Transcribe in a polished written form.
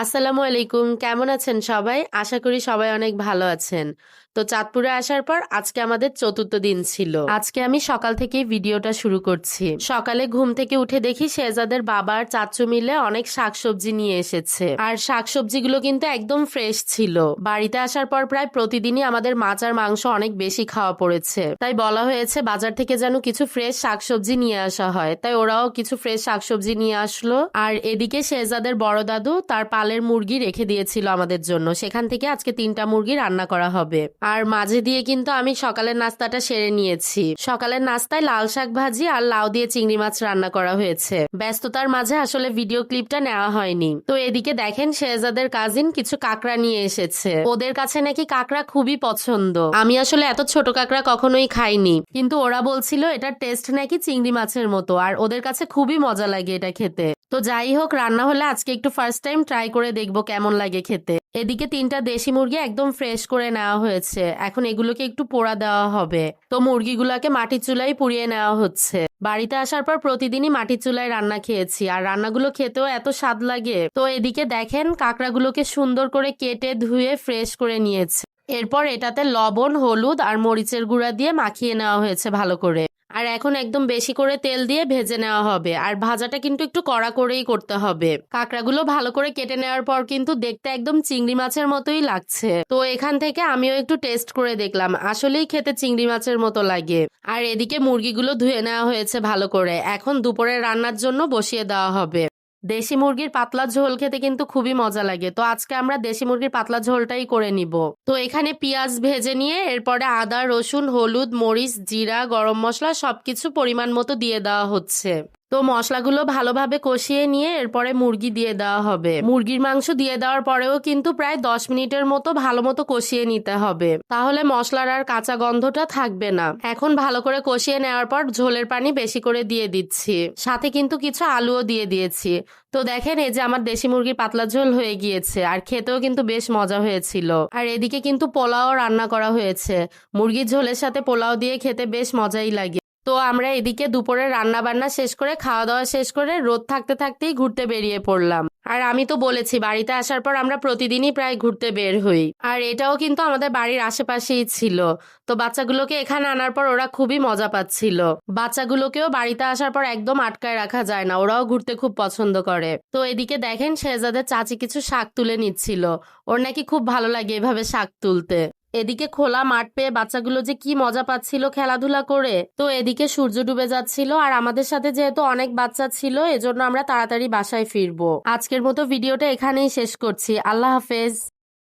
আসসালামু আলাইকুম। কেমন আছেন সবাই? আশা করি সবাই অনেক ভালো আছেন। তো চাঁদপুরে আসার পর আজকে আমাদের চতুর্থ দিন ছিল। আজকে আমি সকাল থেকেই ভিডিওটা শুরু করছি। সকালে ঘুম থেকে উঠে দেখি শেহজাদের বাবা আর চাচু মিলে অনেক শাকসবজি নিয়ে এসেছে। আর শাকসবজিগুলো কিন্তু একদম ফ্রেশ ছিল। বাড়িতে আসার পর প্রায় প্রতিদিনই আমাদের মাছ আর মাংস অনেক বেশি খাওয়া পড়েছে। তাই বলা হয়েছে বাজার থেকে যেন কিছু ফ্রেশ শাকসবজি নিয়ে আসা হয়। তাই ওরাও কিছু ফ্রেশ শাকসবজি নিয়ে আসলো। আর এদিকে শেহজাদের বড় দাদু তার পালের মুরগি রেখে দিয়েছিল আমাদের জন্য। সেখান থেকে আজকে 3টা মুরগি রান্না করা হবে। আর মাঝে দিয়ে কিন্তু আমি সকালের নাস্তাটা সেরে নিয়েছি। সকালের নাস্তায় লাল শাক ভাজি আর লাউ দিয়ে চিংড়ি মাছ রান্না করা হয়েছে। ব্যস্ততার মাঝে আসলে ভিডিও ক্লিপটা নেওয়া হয়নি। তো এদিকে দেখেন শেহজাদের কাজিন কিছু কাঁকড়া নিয়ে এসেছে। ওদের কাছে নাকি কাঁকড়া খুবই পছন্দ। আমি আসলে এত ছোট কাঁকড়া কখনোই খাইনি, কিন্তু ওরা বলছিল এটার টেস্ট নাকি চিংড়ি মাছের মতো, আর ওদের কাছে খুবই মজা লাগে এটা খেতে। তো যাই হোক, রান্না হলে আজকে একটু ফার্স্ট টাইম ট্রাই করে দেখবো কেমন লাগে খেতে। এদিকে 3টা দেশি মুরগি একদম ফ্রেশ করে নেওয়া হয়েছে। এখন এগুলোকে একটু পোড়া দেওয়া হবে। তো মুরগিগুলোকে মাটির চুলায় পুড়িয়ে নেওয়া হচ্ছে। বাড়িতে আসার পর প্রতিদিনই মাটির চুলায় রান্না খেয়েছি, আর রান্নাগুলো খেতেও এত স্বাদ লাগে। তো এদিকে দেখেন কাঁকড়াগুলোকে সুন্দর করে কেটে ধুয়ে ফ্রেশ করে নিয়েছে। এরপর এটাতে লবণ, হলুদ আর মরিচের গুঁড়া দিয়ে মাখিয়ে নেওয়া হয়েছে ভালো করে। আর এখন একদম বেশি করে তেল দিয়ে ভেজে নেওয়া হবে। আর ভাজাটা কিন্তু একটু কড়া করেই করতে হবে। কাঁকড়াগুলো ভালো করে কেটে নেওয়ার পর কিন্তু দেখতে একদম চিংড়ি মাছের মতোই লাগছে। তো এখান থেকে আমিও একটু টেস্ট করে দেখলাম, আসলেই খেতে চিংড়ি মাছের মতো লাগে। আর এদিকে মুরগিগুলো ধুয়ে নেওয়া হয়েছে ভালো করে। এখন দুপুরের রান্নার জন্য বসিয়ে দেওয়া হবে। দেশি মুরগির পাতলা ঝোল খেতে কিন্তু খুবই মজা লাগে। তো আজকে আমরা দেশি মুরগির পাতলা ঝোলটাই করে নিব। তো এখানে পেঁয়াজ ভেজে নিয়ে এরপরে আদা, রসুন, হলুদ, মরিচ, জিরা, গরম মশলা সবকিছু পরিমাণ মতো দিয়ে দেওয়া হচ্ছে। তো মশলাগুলো ভালোভাবে কষিয়ে নিয়ে এরপরে মুরগি দিয়ে দেওয়া হবে। মুরগির মাংস দিয়ে দেওয়ার পরেও কিন্তু প্রায় 10 মিনিটের মতো ভালো মতো কষিয়ে নিতে হবে, তাহলে মশলার আর কাঁচা গন্ধটা থাকবে না। এখন ভালো করে কষিয়ে নেওয়ার পর ঝোলের পানি বেশি করে দিয়ে দিচ্ছি, সাথে কিন্তু কিছু আলুও দিয়ে দিয়েছি। তো দেখেন এই যে আমার দেশি মুরগির পাতলা ঝোল হয়ে গিয়েছে, আর খেতেও কিন্তু বেশ মজা হয়েছিল। আর এদিকে কিন্তু পোলাও রান্না করা হয়েছে। মুরগির ঝোলের সাথে পোলাও দিয়ে খেতে বেশ মজাই লাগে। তো আমরা এদিকে দুপুরে রান্না বান্না শেষ করে খাওয়া দাওয়া শেষ করে রোদ থাকতে থাকতেই ঘুরতে বেরিয়ে পড়লাম। আর আমি তো বলেছি বাড়িতে আসার পর আমরা প্রতিদিনই প্রায় ঘুরতে বের হই। আর এটাও কিন্তু আমাদের বাড়ির আশেপাশেই ছিল। তো বাচ্চাগুলোকে এখানে আনার পর ওরা খুবই মজা পাচ্ছিল। বাচ্চাগুলোকেও বাড়িতে আসার পর একদম আটকায় রাখা যায় না, ওরাও ঘুরতে খুব পছন্দ করে। তো এদিকে দেখেন শেহজাদের চাচি কিছু শাক তুলে নিচ্ছিল। ওর নাকি খুব ভালো লাগে এভাবে শাক তুলতে। এদিকে খোলা মাঠ পেয়ে বাচ্চাগুলো যে কি মজা পাচ্ছিল খেলাধুলা করে। তো এদিকে সূর্য ডুবে যাচ্ছিল, আর আমাদের সাথে যেহেতু অনেক বাচ্চা ছিল এজন্য আমরা তাড়াতাড়ি বাসায় ফিরবো। আজকের মতো ভিডিওটা এখানেই শেষ করছি। আল্লাহ হাফেজ।